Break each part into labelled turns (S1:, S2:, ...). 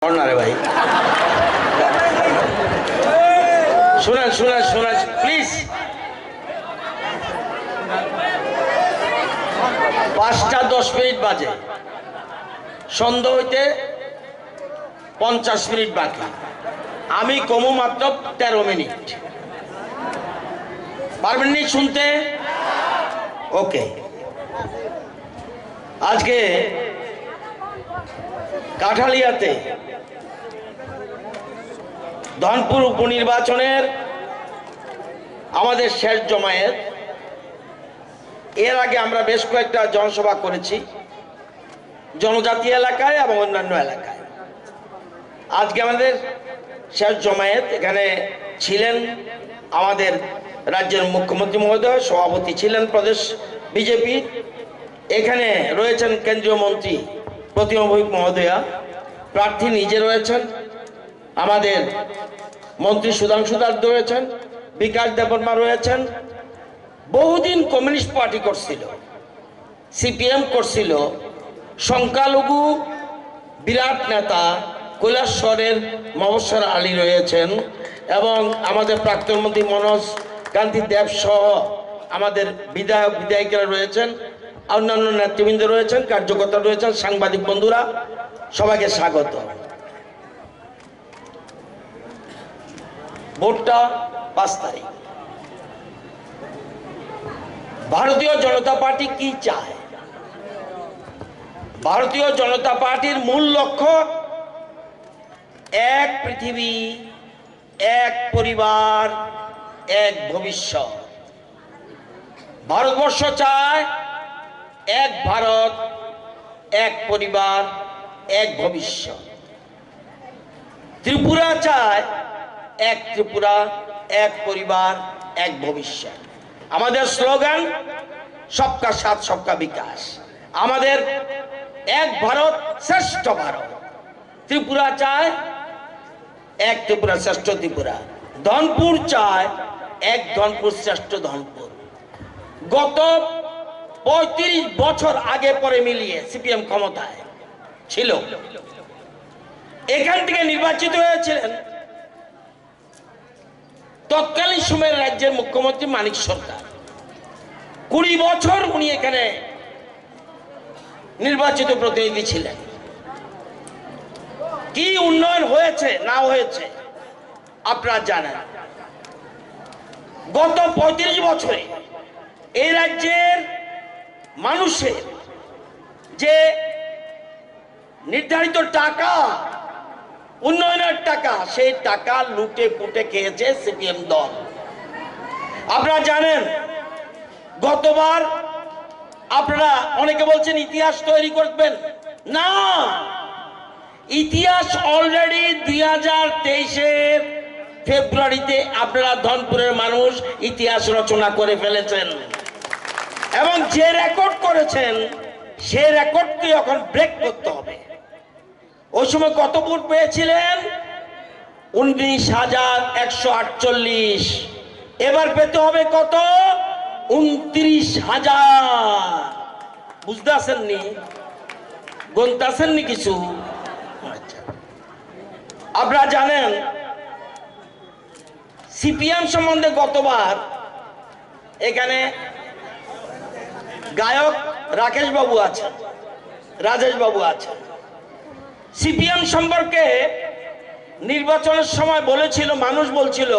S1: না রে ভাই, শুনেন শুনেন শুনেন প্লিজ। 5টা 10 মিনিট বাজে, সন্ধ্যা হইতে 50 মিনিট বাকি। আমি কমু মাত্র 13 মিনিট। পারবেন নি শুনতে? ওকে। আজকে কাঠালিয়াতে ধনপুর উপনির্বাচনের আমাদের শেষ জমায়েত। এর আগে আমরা বেশ কয়েকটা জনসভা করেছি জনজাতি এলাকায় এবং অন্যান্য এলাকায়। আজকে আমাদের শেষ জমায়েত। এখানে ছিলেন আমাদের রাজ্যের মুখ্যমন্ত্রী মহোদয়, সভাপতি ছিলেন প্রদেশ বিজেপি, এখানে রয়েছেন কেন্দ্রীয় মন্ত্রী প্রতিমা ভৌমিক মহোদয়া, প্রার্থী নিজে রয়েছেন, আমাদের মন্ত্রী সুধাংশু দাস রয়েছেন, বিকাশ দেববর্মা রয়েছেন। বহুদিন কমিউনিস্ট পার্টি করছিল, সিপিএম করছিল, সংখ্যালঘু বিরাট নেতা কৈলাসহরের মবস্বর আলী রয়েছেন এবং আমাদের প্রাক্তন মন্ত্রী মনোজ কান্তি দেব সহ আমাদের বিধায়ক বিধায়িকারা রয়েছেন, অন্যান্য নেতৃবৃন্দ রয়েছেন, কার্যকর্তা রয়েছেন, সাংবাদিক বন্ধুরা, সবাইকে স্বাগত। ভোটটা 5 তারিখ। ভারতীয় জনতা পার্টি কি চায়? ভারতীয় জনতা পার্টির মূল লক্ষ্য এক পৃথিবী, এক পরিবার, এক ভবিষ্যৎ। ভারতবর্ষ চায় এক ভারত, এক পরিবার, এক ভবিষ্যৎ। ত্রিপুরা চায় এক ত্রিপুরা, এক পরিবার, এক ভবিষ্যৎ। আমাদের স্লোগান সবকা সাথ সবকা বিকাশ। আমাদের এক ভারত শ্রেষ্ঠ ভারত। ত্রিপুরা চায় এক ত্রিপুরা শ্রেষ্ঠ ত্রিপুরা। ধনপুর চায় এক ধনপুর শ্রেষ্ঠ ধনপুর। গত 35 বছর আগে পরে মিলিয়ে সিপিএম ক্ষমতায় ছিল, এখান থেকে নির্বাচিত হয়েছিলেন তৎকালীন সময়ের রাজ্যের মুখ্যমন্ত্রী মানিক সরকার। 20 বছর উনি এখানে নির্বাচিত প্রতিনিধি ছিলেন। কি উন্নয়ন হয়েছে না হয়েছে আপনারা জানেন। গত 35 বছরে এই রাজ্যের মানুষের যে নির্ধারিত টাকা, উন্নয়নের টাকা, সেই টাকা লুটে পুটে খেয়েছে সিপিএম দল। আপনারা জানেন গতবার আপনারা অনেকে বলছেন ইতিহাস তৈরি করবেন, না, ইতিহাস অলরেডি 2023-এর ফেব্রুয়ারিতে আপনারা ধনপুরের মানুষ ইতিহাস রচনা করে ফেলেছেন এবং যে রেকর্ড করেছেন সে রেকর্ডকে এখন ব্রেক করতে হবে। ওই সময় কত ভোট পেয়েছিলেন? 19,148। এবার পেতে হবে কত? 29,000। বুঝতে আসেননি? গুনতে আসেননি কিছু? আচ্ছা, আপনারা জানেন সিপিএম সম্বন্ধে গতবার এখানে গায়ক রাকেশ বাবু আছেন, রাজেশ বাবু আছেন। সিপিএম সম্পর্কে নির্বাচনের সময় বলেছিল, মানুষ বলছিল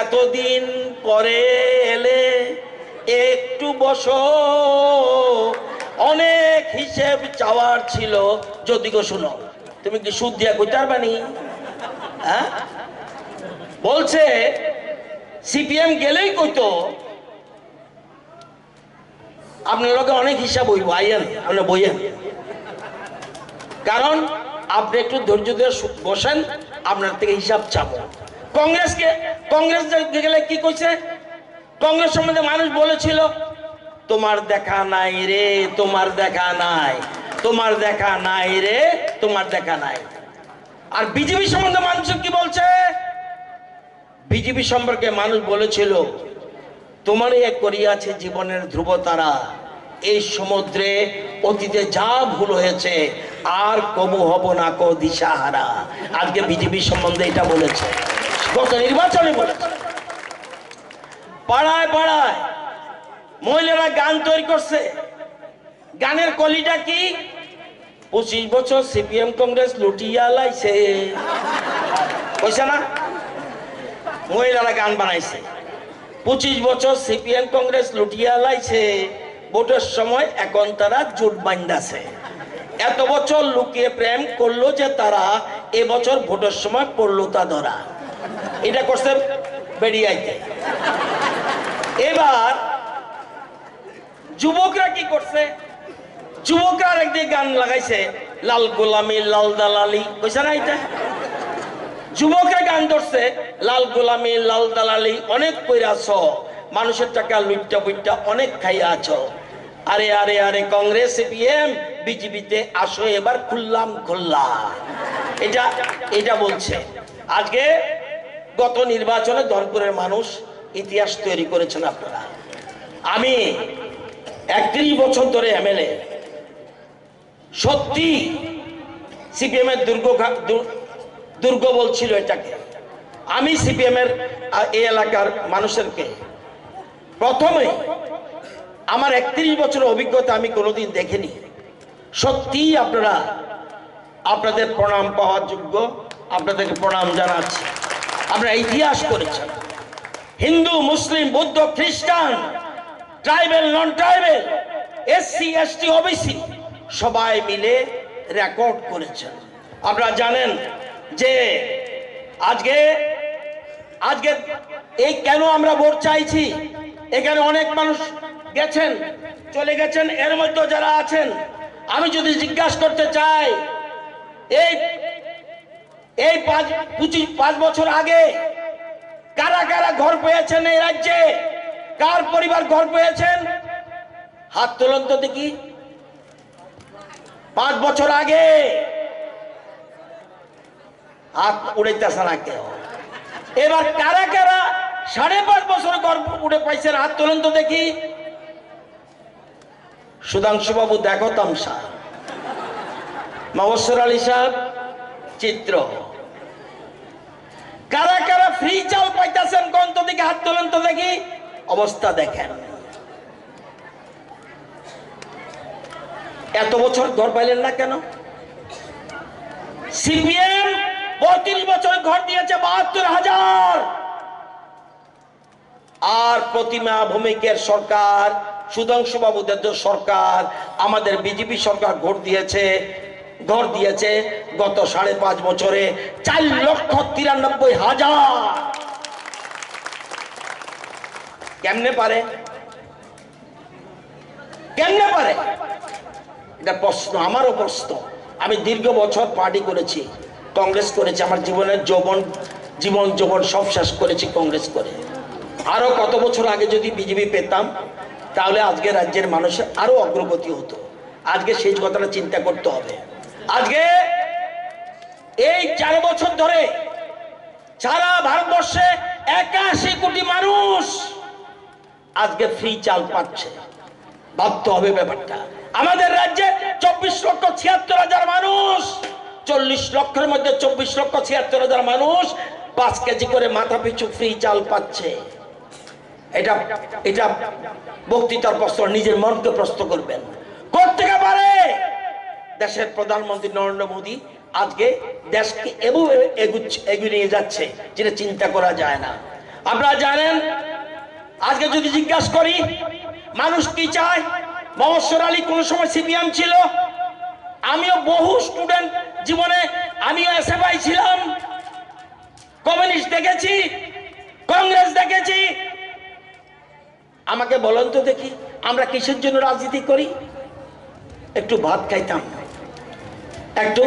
S1: এতদিন পরে এলে একটু বসো, অনেক হিসেব চাওয়ার ছিল, যদি গো শুনো। তুমি কি সুদ দিয়া কইতার বানি? হ্যাঁ, বলছে সিপিএম গেলেই কইতো আপনার লোকে অনেক হিসাব হইব, আইয়েন আপনার বইয়েন, কারণ আপনি একটু ধৈর্য ধরে বসেন, আপনার থেকে হিসাব চাবো। কংগ্রেস গেলে কি কইছে? কংগ্রেস সম্বন্ধে মানুষ বলেছিল তোমার দেখা নাই রে, তোমার দেখা নাই, তোমার দেখা নাই রে, তোমার দেখা নাই। আর বিজেপি সম্বন্ধে মানুষ কি বলছে? বিজেপি সম্পর্কে মানুষ বলেছিল তোমারই এক করিয়াছে জীবনের ধ্রুবতারা, এই সমুদ্রে অতীতে যা ভুল হয়েছে আর কবু হব না কো দিশাহারা। আজকে বিজেপি সম্বন্ধে এটা বলেছে, গত নির্বাচনে বলেছে। পাড়ায় পাড়ায় মহিলারা গান তৈরি করছে। গানের কলিটা কি? 25 বছর সিপিএম কংগ্রেস লুটিয়া লাইছে, কইছে না? মহিলারা গান বানাইছে, 25 বছর সিপিএম কংগ্রেস লুটিয়া লাইছে, ভোটের সময় এখন তারা জোট বাঁধাছে। এত বছর লুকিয়ে প্রেম করলো যে তারা এবছর ভোটের সময় পড়লো তা ধরা। এটা করছে বেরিয়াইতে। এবার যুবকরা কি করছে? যুবকরা একদিকে গান লাগাইছে, লাল গোলামি লাল দালালি, কইছে না? এটা যুবকরা গান ধরছে, লাল গোলামি লাল দালালি অনেক কইরাছ, মানুষের টাকা লুইটা বুইটা অনেক খাইয়াছ। আরে আরে আরে কংগ্রেস সিপিএম বিজেপিতে আসো এবার খুললাম খুল্লা। এটা বলছে। আজকে গত নির্বাচনে ধনপুরের মানুষ ইতিহাস তৈরি করেছেন আপনারা। আমি 31 বছর ধরে এমএলএ, সত্যি সিপিএম এর দুর্গ বলছিল এটাকে। আমি সিপিএম এর এই এলাকার মানুষেরকে প্রথমে আমার 31 বছরের অভিজ্ঞতা আমি কোনোদিন দেখিনি। সত্যি আপনারা আপনাদের প্রণাম পাওয়ার যোগ্য, আপনাদেরকে প্রণাম জানাচ্ছি। আপনারা ইতিহাস করেছেন। হিন্দু মুসলিম বৌদ্ধ খ্রিস্টান, ট্রাইবেল নন ট্রাইবেল, এসসি এসটি ওবিসি সবাই মিলে রেকর্ড করেছেন। আপনারা জানেন যে আজকে এই কেন আমরা ভোট চাইছি। এখানে অনেক মানুষ গেছেন, চলে গেছেন, এর মধ্যে যারা আছেন আমি যদি জিজ্ঞাসা করতে চাই, এই 5 বছর আগে কারা কারা ঘর পেয়েছেন এই রাজ্যে? কার পরিবার ঘর পেয়েছেন? হাত তোলেন তো দেখি। 5 বছর আগে হাত উড়াইতেছে না কেউ। এবার কারা কারা 5.5 বছর ঘর উড়ে পাইছেন? হাত তোলেন তো দেখি। সুধাংশু বাবু দেখো তামসা, মবস্বর আলী সাহেব চিত্র। কারা কারা ফ্রি চাল পাইতেছেন কোন তো দেখি? হাত তোলেন তো দেখি। অবস্থা দেখেন। এত বছর ঘর পাইলেন না কেন? সিপিএম 32 বছর ঘর দিয়েছে 72,000। আর প্রতিমা ভৌমিকের সরকার, সুধাংশু বাবুদের সরকার, আমাদের বিজেপি সরকার ঘর দিয়েছে গত 5.5 বছরে 4,93,000। কেমনে পারে? কেমনে পারে? এটা প্রশ্ন, আমারও প্রশ্ন। আমি দীর্ঘ বছর পার্টি করেছি, কংগ্রেস করেছি, আমার জীবনের জীবন যৌবন সব শেষ করেছি কংগ্রেস করে। আরো কত বছর আগে যদি বিজেপি পেতাম তাহলে আজকে রাজ্যের মানুষের আরো অগ্রগতি হতো। আজকে সেই কথাটা চিন্তা করতে হবে। আজকে এই 4 বছর ধরে সারা ভারতবর্ষে 81 কোটি মানুষ আজকে ফ্রি চাল পাচ্ছে। ভাবতে হবে ব্যাপারটা। আমাদের রাজ্যে 24,76,000 মানুষ, 40 লক্ষের মধ্যে 24,76,000 মানুষ 5 কেজি করে মাথা পিছু ফ্রি চাল পাচ্ছে। এটা বক্তৃতার প্রশ্ন, নিজের মনকে প্রশ্ন করবেন। কোত্থেকে পারে? দেশের প্রধানমন্ত্রী নরেন্দ্র মোদী আজকে দেশকে এগিয়ে নিয়ে যাচ্ছে, যেটা চিন্তা করা যায় না। আপনারা জানেন, আজকে যদি জিজ্ঞাসা করি মানুষ কি চায়, মবস্বর আলী কোন সময় সিপিএম ছিল, আমিও বহু স্টুডেন্ট জীবনে আমিও এসএফআই ছিলাম, কমিউনিস্ট দেখেছি, কংগ্রেস দেখেছি। আমাকে বলেন তো দেখি, আমরা কিসের জন্য রাজনীতি করি? একটু ভাত খাইতাম, একটু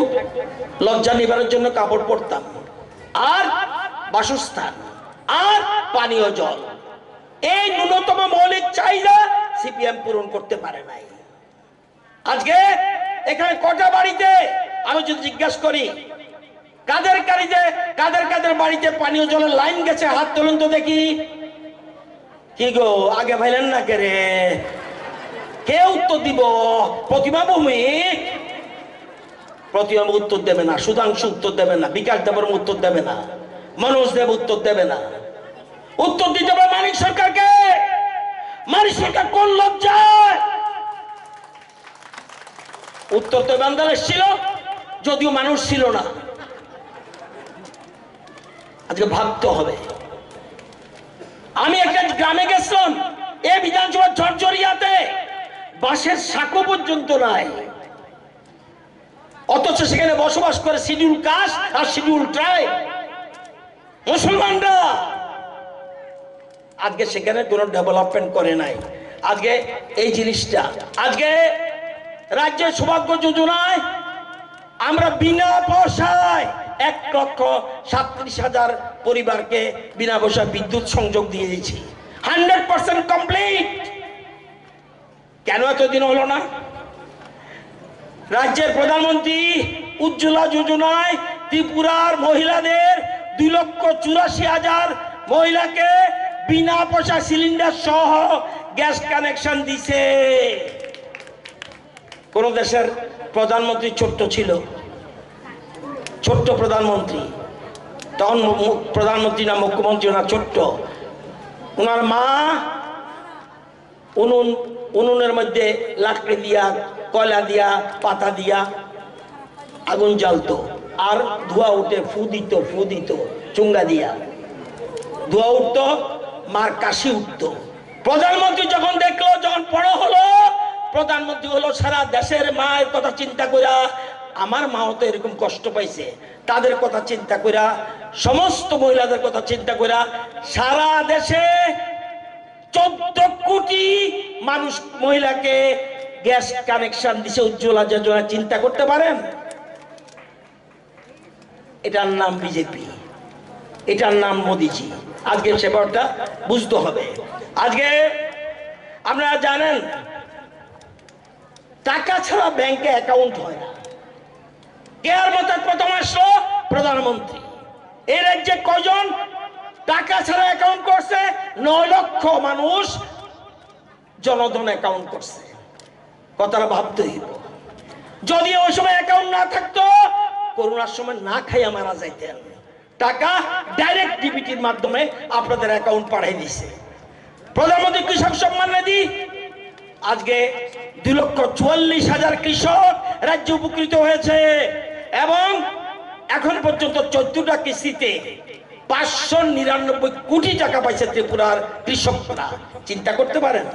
S1: লজ্জা নিবারের জন্য কাপড় পরতাম, আর বাসস্থান, আর পানীয় জল। এই ন্যূনতম মৌলিক চাহিদা সিপিএম পূরণ করতে পারে নাই। আজকে এখানে কটা বাড়িতে আমি যদি জিজ্ঞাসা করি কাদের বাড়িতে পানীয় জলের লাইন গেছে, হাত তুলুন তো দেখি। কি গো, আগে ভাইলেন না কে রে? কে উত্তর দিব? প্রতিমা ভৌমিক প্রতিম উত্তর দেবে না, সুধাংশু উত্তর দেবে না, বিকাশ দেবর উত্তর দেবে না, মনোজ দেব উত্তর দেবে না। উত্তর দিতে হবে মানিক সরকারকে। মানিক সরকার কোন লজ্জায় উত্তর তো বাংলাদেশ ছিল, যদিও মানুষ ছিল না। আজকে ভাবতে হবে। আমি একটা গ্রামে গেছিলাম, এই বিধানসভা ঝরঝরিয়াতে বাঁশের সাঁকো পর্যন্ত নাই, অথচ সেখানে বসবাস করে শিডিউল কাস্ট আর শিডিউল ট্রাইব মুসলমানরা। আজকে সেখানে কোনো ডেভেলপমেন্ট করে নাই। আজকে এই জিনিসটা, আজকে রাজ্যের সৌভাগ্য যোজনায় আমরা বিনা পয়সায় 1,37,000 পরিবারকে বিনা পয়সায় বিদ্যুৎ সংযোগ দিয়ে দিয়েছি, 100% কমপ্লিট। কেন এতদিন হলো না? রাজ্যের প্রধানমন্ত্রী উজ্জ্বলা যোজনায় ত্রিপুরার মহিলাদের 2,84,000 মহিলাকে বিনা পয়সা সিলিন্ডার সহ গ্যাস কানেকশন দিছে। কোন দেশের প্রধানমন্ত্রী ছোট্ট ছিল, ছোট্ট প্রধানমন্ত্রী, তখন প্রধানমন্ত্রী না মুখ্যমন্ত্রী না, ছোট্ট। ওনার মা উনুনের মধ্যে লাকড়ি দিয়া, কয়লা দিয়া, পাতা দিয়া আগুন জ্বালতো, আর ধোঁয়া উঠে ফু দিত চুঙ্গা দিয়া, ধোঁয়া উঠতো, মার কাশি উঠতো। প্রধানমন্ত্রী যখন দেখলো, যখন বড় হলো প্রধানমন্ত্রী হলো, সারা দেশের মায়ের কথা চিন্তা কইরা, আমার মাও তো এরকম কষ্ট পাইছে, তাদের কথা চিন্তা কইরা, সমস্ত মহিলাদের কথা চিন্তা কইরা সারা দেশে 14 কোটি মানুষ মহিলাকে গ্যাস কানেকশন দিছে উজ্জ্বলা যোজনা। চিন্তা করতে পারেন? এটার নাম বিজেপি, এটার নাম মোদিজি। আজকে সেবাটা বুঝতে হবে। আজকে আপনারা জানেন টাকা ছাড়া ব্যাংকে অ্যাকাউন্ট হয় না। কেয়ার মতো প্রথম আসলো প্রধানমন্ত্রী। এই রাজ্যে কজন টাকা ছাড়া অ্যাকাউন্ট করছে? 9 লক্ষ মানুষ জনধন অ্যাকাউন্ট করছে। কথাটা ভাবতে হইব। যদি ওই সময় অ্যাকাউন্ট না থাকতো, করোনার সময় না খাইয়া মারা যাইতেন। টাকা ডাইরেক্ট ডিবিটির মাধ্যমে আপনাদের অ্যাকাউন্ট পাঠিয়ে দিছে। প্রধানমন্ত্রী কৃষক সম্মান নিধি, আজকে 2,44,000 কৃষক রাজ্য উপকৃত হয়েছে, এবং এখন পর্যন্ত 14টা কিস্তিতে 599 কোটি টাকা পাইছে ত্রিপুরার কৃষকরা। চিন্তা করতে পারেন?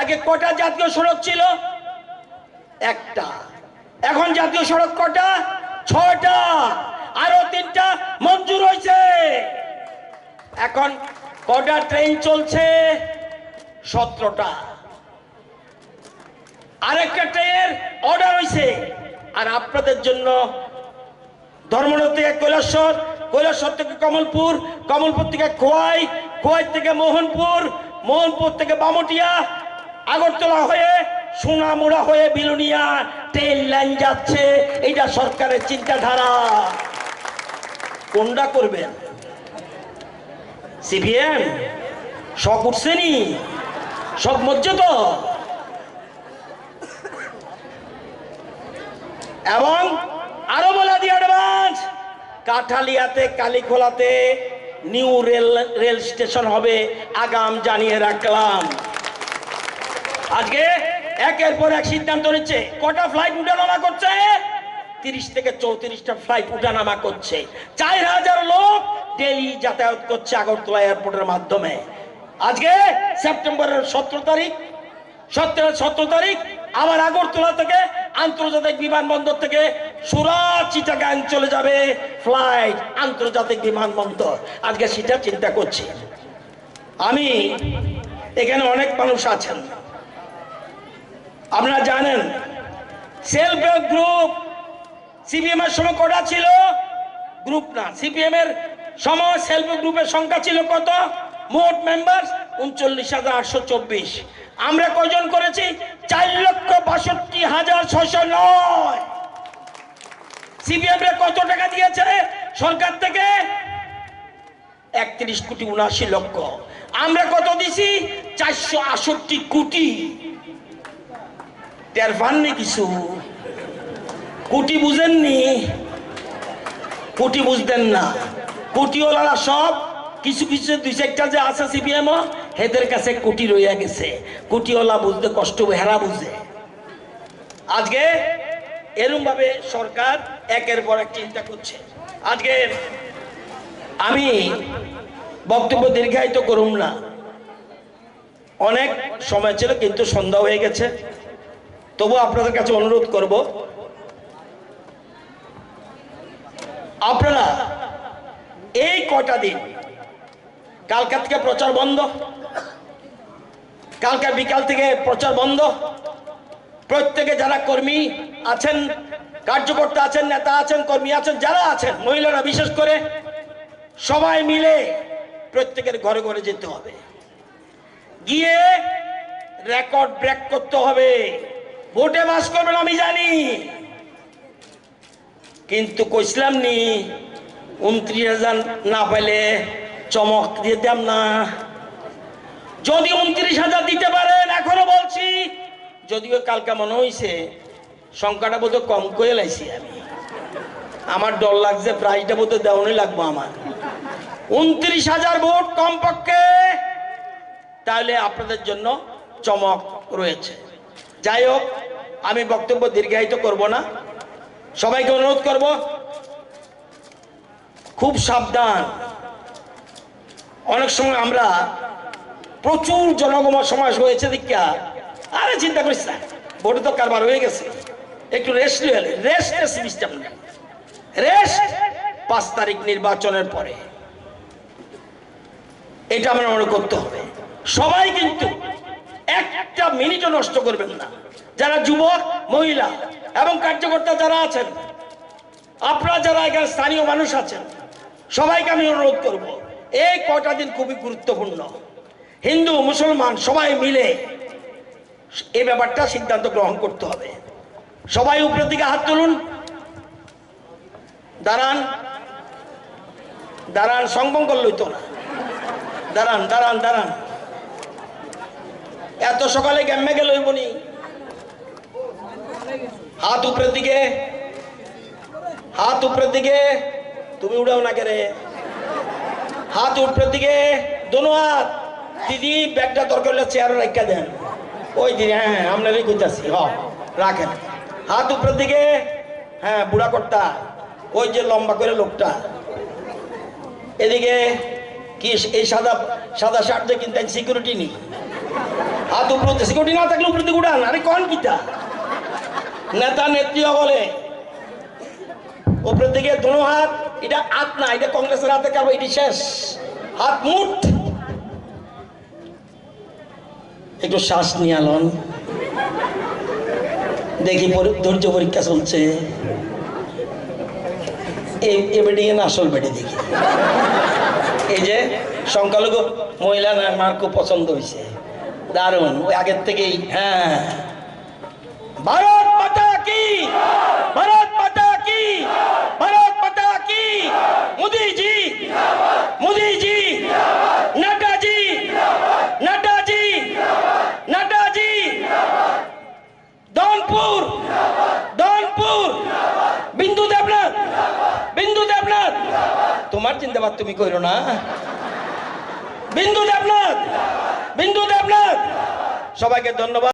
S1: আগে কটা জাতীয় সড়ক ছিল? একটা। এখন জাতীয় সড়ক কটা? 6টা, আরো 3টা মঞ্জুর হয়েছে। এখন কটা ট্রেন চলছে? 17টা। আরেকটা ট্রেনের অর্ডার হয়েছে। আর আপনাদের জন্য ধর্মনগর থেকে কৈলাসহর, কৈলাসহর থেকে কমলপুর, কমলপুর থেকে খোয়াই, খোয়াই থেকে মোহনপুর, মোহনপুর থেকে বামটিয়া, আগরতলা হয়ে সোনামুড়া হয়ে বিলুনিয়া ট্রেন লাইন যাচ্ছে। এইটা সরকারের চিন্তাধারা। কোনটা করবেন? সিপিএম শখ উঠছেনি? শখ মজ্জ তো। এবং আরো বলা দিয়ে অ্যাডভান্স, কাঠালিয়াতে কালীখোলাতে নিউ রেল স্টেশন হবে, আগাম জানিয়ে রাখলাম। আজকে একের পর এক সিদ্ধান্ত নিচ্ছে। কটা ফ্লাইট উঠানামা করছে? 30 থেকে 34টা ফ্লাইট উঠানামা করছে। 4,000 লোক ডেলি যাতায়াত করছে আগরতলা এয়ারপোর্টের মাধ্যমে। আজকে সেপ্টেম্বরের 17 তারিখ আবার আগরতলা থেকে আন্তর্জাতিক বিমানবন্দর থেকে সুরাট চিটাগাং চলে যাবে ফ্লাইট, আন্তর্জাতিক বিমানবন্দর। আজকে সেটা চিন্তা করছি। আমি এখানে অনেক মানুষ আছেন, আপনারা জানেন সেলফ হেল্প গ্রুপ সিপিএম এর সময় কটা ছিল? গ্রুপ না, সিপিএম এর সময় সেলফ হেল্প গ্রুপের সংখ্যা ছিল কত? মোট মেম্বার 39,824। আমরা কয়জন করেছি? 4,62,609। সিপিএম রে কত টাকা দিয়েছে সরকার থেকে? 31,79,00,000। আমরা কত দিছি? 468 কোটি। টের পাননি কিছু? কুটি বুঝেননি, কুটি বুঝতেন না। কুটিওয়ালারা সব কিছু কিছু দুই চারটা যে আছে সিপিএম হেদের কাছে কুটি রইয়া গেছে। কুটিওয়ালা বুঝতে কষ্ট, হেরা বুঝে। আজকে এরকম ভাবে সরকার একের পর এক চিন্তা করছে। আজকে আমি বক্তব্য দীর্ঘায়িত করুম না, অনেক সময় ছিল, কিন্তু সন্ধ্যা হয়ে গেছে। তবু আপনাদের কাছে অনুরোধ করব, আপনারা এই কয়টা দিন, কালকা থেকে প্রচার বন্ধ, কালকা বিকাল থেকে প্রচার বন্ধ, প্রত্যেকে যারা কর্মী আছেন, কার্যকর্তা আছেন, নেতা আছেন, কর্মী আছেন, যারা আছেন, মহিলারা বিশেষ করে, সবাই মিলে প্রত্যেকের ঘরে ঘরে যেতে হবে, গিয়ে রেকর্ড ব্রেক করতে হবে। ভোটে পাস করবেন আমি জানি, কিন্তু কইছিলাম নি 29,000 না পাইলে চমক দিয়ে দাম না। যদি 29,000 দিতে পারেন, এখনো বলছি, যদিও কালকে মনে হয়েছে সংখ্যাটা বোধ কম করে লাইছি আমি, আমার ডর লাগছে প্রাইজটা বোধ দেওয়ানই লাগবো আমার। 29,000 ভোট কমপক্ষে, তাহলে আপনাদের জন্য চমক রয়েছে। যাই হোক, আমি বক্তব্য দীর্ঘায়িত করব না, সবাইকে অনুরোধ করব খুব সাবধান। অনেক সময় আমরা প্রচুর জনগণ সমাজ হয়েছে দীক্ষা, আরে চিন্তা করিস না, ভোটে তো কারবার হয়ে গেছে, একটু রেস্ট নিয়ে রেস্ট সিস্টেম নেই, রেস্ট 5 তারিখ নির্বাচনের পরে, এটা আমরা মনে করতে হবে। সবাই কিন্তু একটা মিনিটও নষ্ট করবেন না, যারা যুবক, মহিলা এবং কার্যকর্তা যারা আছেন, আপনারা যারা এখানে স্থানীয় মানুষ আছেন, সবাইকে আমি অনুরোধ করব, এই কয়টা দিন খুবই গুরুত্বপূর্ণ। হিন্দু মুসলমান সবাই মিলে এই ব্যাপারটা সিদ্ধান্ত গ্রহণ করতে হবে। সবাই উপরের দিকে হাত তুলুন, দাঁড়ান দাঁড়ান, সংবঙ্গল লইতো না, দাঁড়ান দাঁড়ান দাঁড়ান, এত সকালে গ্যাম্মে গেল বনি। হাত উপরের দিকে, হাত উপরের দিকে, তুমি উড়াও না কেরে, হাত উপরের দিকে, দোনো হাত। দিদি ব্যাগটা দরকার হলে চেয়ারে রাখা দেন, ওই দিদি, হ্যাঁ আপনারই কইতাছি, রাখেন হাত উপরের দিকে। হ্যাঁ, বুড়া কর্তা, ওই যে লম্বা করে লোকটা, এদিকে কি এই সাদা সাদা শার্ট যে কিনতে সিকিউরিটি নেই, হাত উপরে, সিকিউরিটি না থাকলে উপরে দিকে উড়ান। আরে কন কিটা, নেতা নেত্রী বলে উপরের দিকে দোনো হাত। এটা হাত না, এটা কংগ্রেসের হাতে কারো, এটি শেষ, হাত মুঠ। একটু শ্বাস নিয়ে আলন, দেখি ধৈর্য পরীক্ষা চলছে। এই বেডি না আসল বেডি দেখি, এই যে সংখ্যালঘু মহিলা আমার খুব পছন্দ হয়েছে, দারুণ, ওই আগের থেকেই। হ্যাঁ, ভারত মাতা কি, ভারত মাতা কি, ভারত মাতা কি, মোদীজি, মোদীজি, নাড্ডাজি, নাড্ডাজি, নাড্ডাজি, দনপুর, দনপুর, বিন্দু দেবনাথ, বিন্দু দেবনাথ, তোমার চিন্তাবাদ তুমি করো না, বিন্দু দেবনাথ, বিন্দু দেবনাথ। সবাইকে ধন্যবাদ।